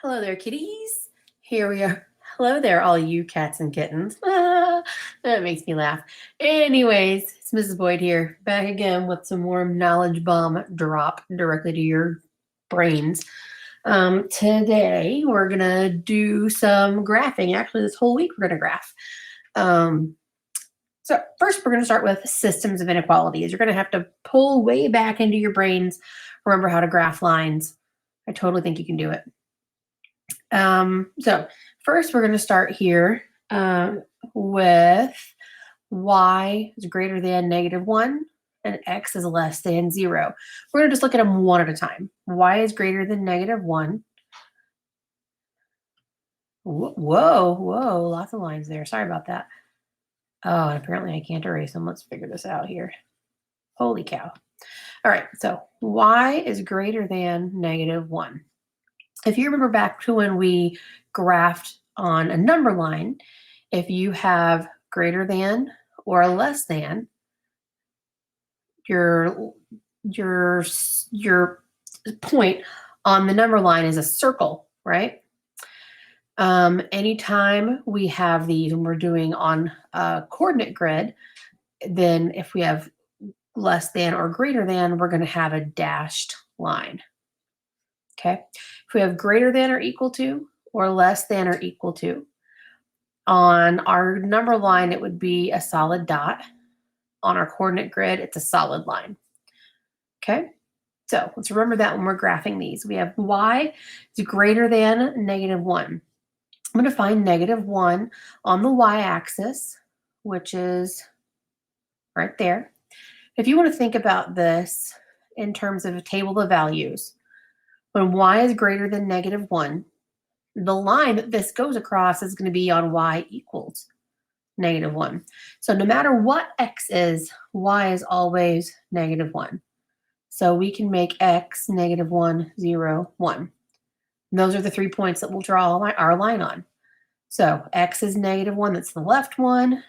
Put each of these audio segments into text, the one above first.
Hello there, kitties. Here we are. Hello there, all you cats and kittens. That makes me laugh. Anyways, it's Mrs. Boyd here, back again with some more knowledge bomb drop directly to your brains. Today, we're going to do some graphing. Actually, this whole week, we're going to graph. So first, we're going to start with systems of inequalities. You're going to have to pull way back into your brains, remember how to graph lines. I totally think you can do it. So first we're going to start here with y is greater than -1 and x is less than 0. We're going to just look at them one at a time. Y is greater than -1. Whoa, lots of lines there. Sorry about that. Oh, and apparently I can't erase them. Let's figure this out here. Holy cow. All right, so y is greater than -1. If you remember back to when we graphed on a number line, if you have greater than or less than, your point on the number line is a circle, right? Anytime we have these when we're doing on a coordinate grid, then if we have less than or greater than, we're going to have a dashed line. Okay, if we have greater than or equal to or less than or equal to, on our number line, it would be a solid dot. On our coordinate grid, it's a solid line. Okay, so let's remember that when we're graphing these. We have y is greater than -1. I'm going to find -1 on the y-axis, which is right there. If you want to think about this in terms of a table of values, when y is greater than -1, the line that this goes across is going to be on y equals -1. So no matter what x is, y is always -1. So we can make x -1, 0, 1. And those are the 3 points that we'll draw our line on. So x is -1, that's the left one,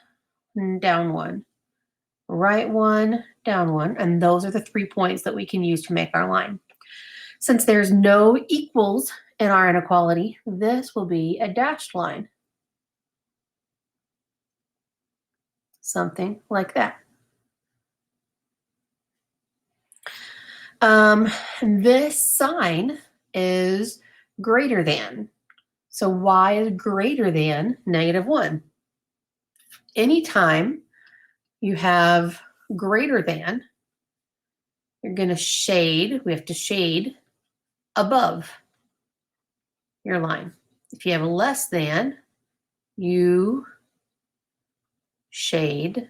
down 1, right 1, down 1. And those are the 3 points that we can use to make our line. Since there's no equals in our inequality, this will be a dashed line. Something like that. This sign is greater than. So y is greater than -1. Anytime you have greater than, you're going to shade, we have to shade above your line. If you have less than, you shade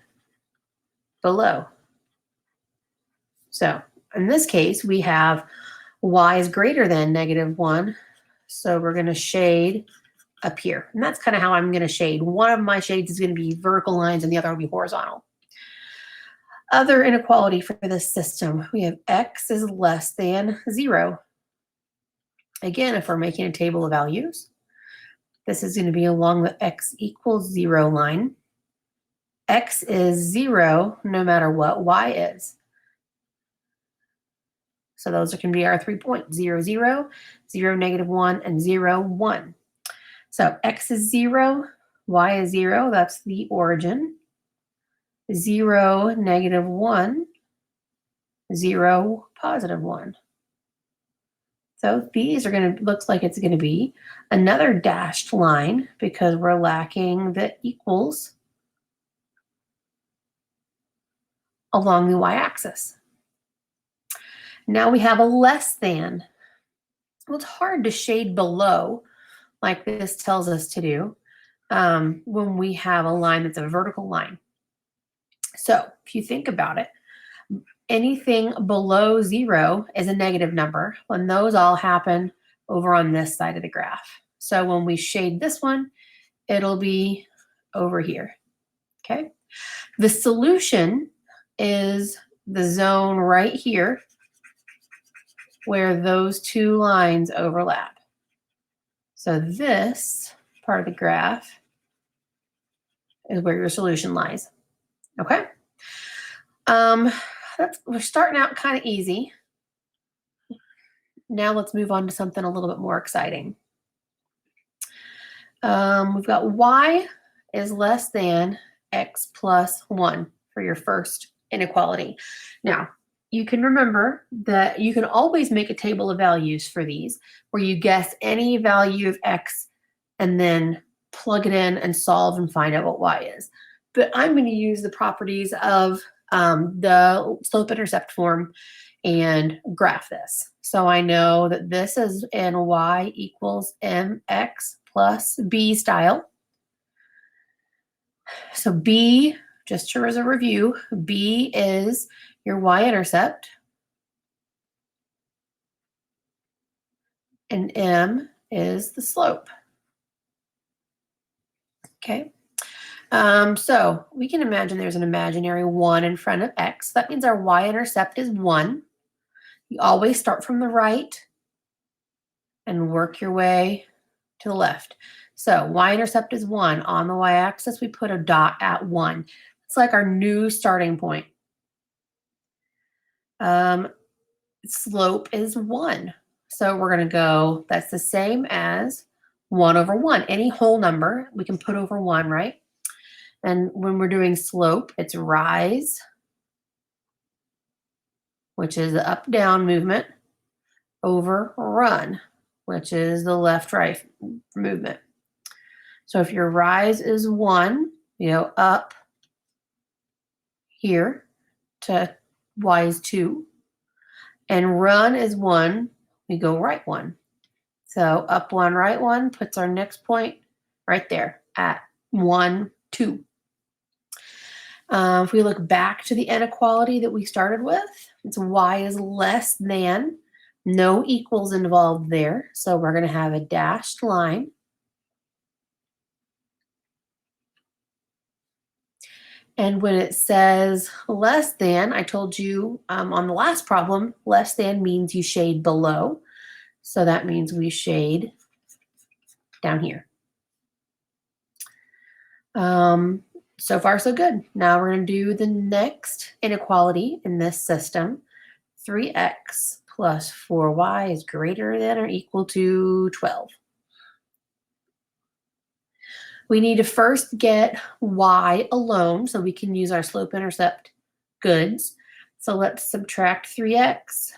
below. So in this case, we have y is greater than -1. So we're going to shade up here. And that's kind of how I'm going to shade. One of my shades is going to be vertical lines and the other will be horizontal. Other inequality for this system, we have x is less than 0. Again, if we're making a table of values, this is going to be along the x equals 0 line. X is 0 no matter what y is. So those can be our 3 points, 0, 0, 0, -1, and 0, 1. So x is 0, y is 0, that's the origin. 0, -1, 0, +1. So these are going to, looks like it's going to be another dashed line because we're lacking the equals along the y-axis. Now we have a less than. Well, it's hard to shade below like this tells us to do when we have a line that's a vertical line. So if you think about it, anything below 0 is a negative number when those all happen over on this side of the graph. So when we shade this one, it'll be over here, okay? The solution is the zone right here where those two lines overlap. So this part of the graph is where your solution lies, okay? We're starting out kind of easy. Now let's move on to something a little bit more exciting. We've got y is less than x plus 1 for your first inequality. Now, you can remember that you can always make a table of values for these where you guess any value of x and then plug it in and solve and find out what y is. But I'm going to use the properties of the slope-intercept form and graph this. So I know that this is in y equals mx plus b style. So b, just as a review, b is your y-intercept, and m is the slope. Okay. So we can imagine there's an imaginary 1 in front of x. That means our y-intercept is 1. You always start from the right and work your way to the left. So y-intercept is 1. On the y-axis, we put a dot at 1. It's like our new starting point. Slope is 1. So we're going to go, that's the same as 1 over 1. Any whole number we can put over 1, right? And when we're doing slope, it's rise, which is the up-down movement, over run, which is the left-right movement. So if your rise is 1, you go up here to y is 2, and run is 1, we go right 1. So up 1, right 1 puts our next point right there at 1, 2. If we look back to the inequality that we started with, it's y is less than, no equals involved there. So we're going to have a dashed line. And when it says less than, I told you on the last problem, less than means you shade below. So that means we shade down here. So far, so good. Now we're going to do the next inequality in this system. 3x plus 4y is greater than or equal to 12. We need to first get y alone so we can use our slope-intercept goods. So let's subtract 3x.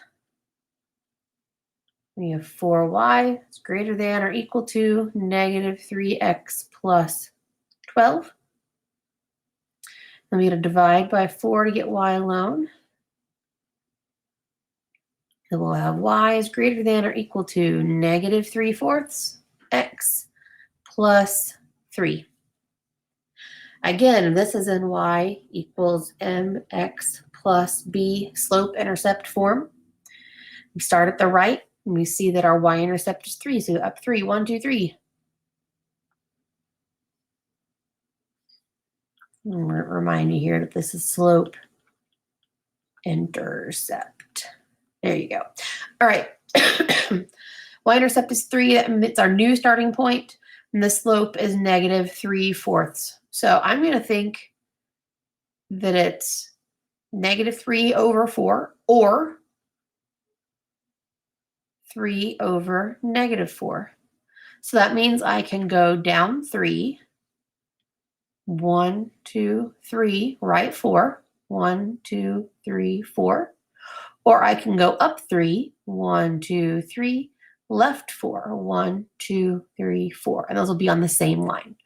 We have 4y is greater than or equal to negative 3x plus 12. Then we got to divide by 4 to get y alone. And we'll have y is greater than or equal to negative 3/4 x plus 3. Again, this is in y equals mx plus b slope-intercept form. We start at the right, and we see that our y-intercept is 3, so up 3, 1, 2, 3. Remind you here that this is slope-intercept. There you go. All right. Y-intercept is 3. It's our new starting point, and the slope is negative 3/4. So I'm going to think that it's negative 3 over 4 or 3 over negative 4. So that means I can go down 3. 1, 2, 3, right 4. 1, 2, 3, 4. Or I can go up 3. 1, 2, 3, left 4. 1, 2, 3, 4. And those will be on the same line.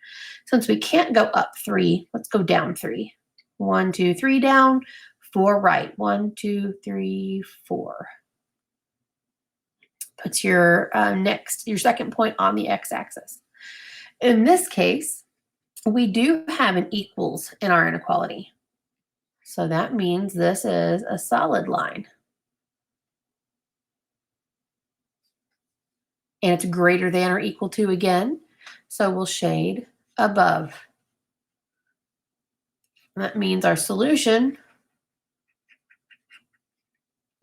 Since we can't go up 3, let's go down 3. 1, 2, 3 down, 4 right. 1, 2, 3, 4. Puts your your second point on the x-axis. In this case, we do have an equals in our inequality. So that means this is a solid line. And it's greater than or equal to again. So we'll shade above. That means our solution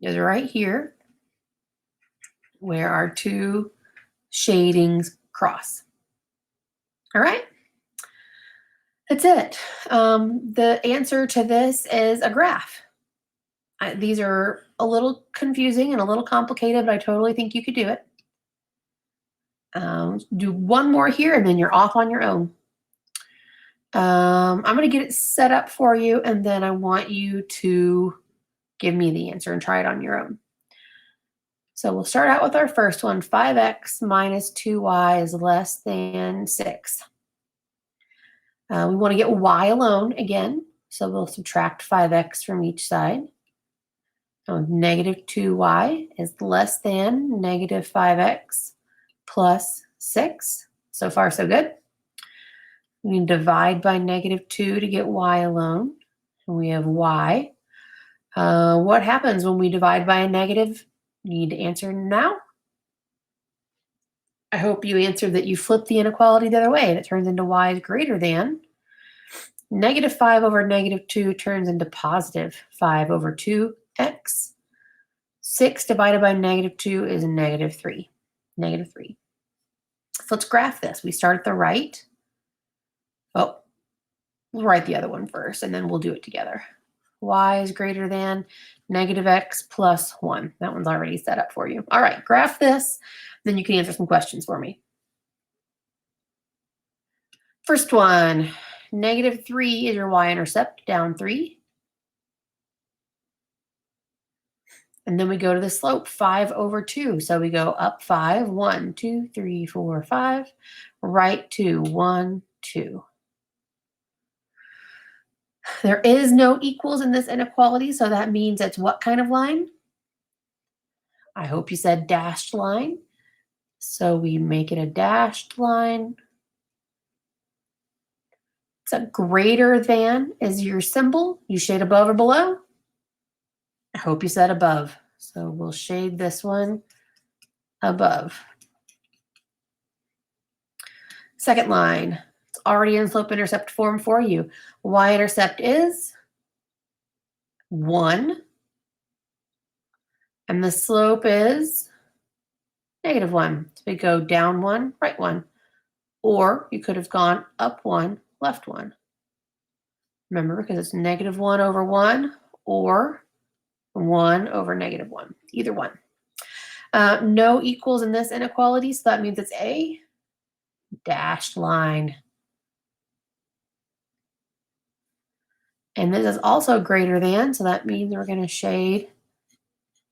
is right here where our two shadings cross. All right. That's it. The answer to this is a graph. These are a little confusing and a little complicated, but I totally think you could do it. Do one more here and then you're off on your own. I'm going to get it set up for you, and then I want you to give me the answer and try it on your own. So we'll start out with our first one. 5x minus 2y is less than 6. We want to get y alone again. So we'll subtract 5x from each side. So negative 2y is less than negative 5x plus 6. So far, so good. We can divide by negative 2 to get y alone. And we have y. What happens when we divide by a negative? You need to answer now. I hope you answered that you flip the inequality the other way and it turns into y is greater than. Negative 5 over negative 2 turns into positive 5 over 2x. 6 divided by negative 2 is negative 3. Negative 3. So let's graph this. We start at the right. Oh, we'll write the other one first, and then we'll do it together. Y is greater than negative x plus 1. That one's already set up for you. All right, graph this. Then you can answer some questions for me. First one, negative 3 is your y-intercept, down 3. And then we go to the slope, 5 over 2. So we go up 5, 1, 2, 3, 4, 5. Right 2, 1, 2. There is no equals in this inequality, so that means it's what kind of line? I hope you said dashed line. So we make it a dashed line. It's a greater than is your symbol. You shade above or below? I hope you said above. So we'll shade this one above. Second line. It's already in slope-intercept form for you. Y-intercept is 1. And the slope is negative 1. So we go down 1, right 1. Or you could have gone up 1, left 1. Remember, because it's negative 1 over 1 or 1 over negative 1. Either one. No equals in this inequality, so that means it's a dashed line. And this is also greater than, so that means we're going to shade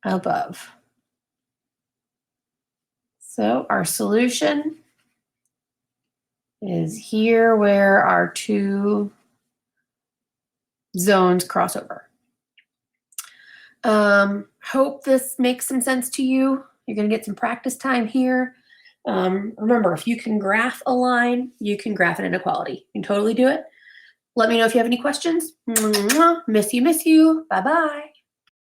above. So our solution is here where our two zones cross over. Hope this makes some sense to you. You're going to get some practice time here. Remember, if you can graph a line, you can graph an inequality. You can totally do it. Let me know if you have any questions. Miss you, miss you. Bye-bye.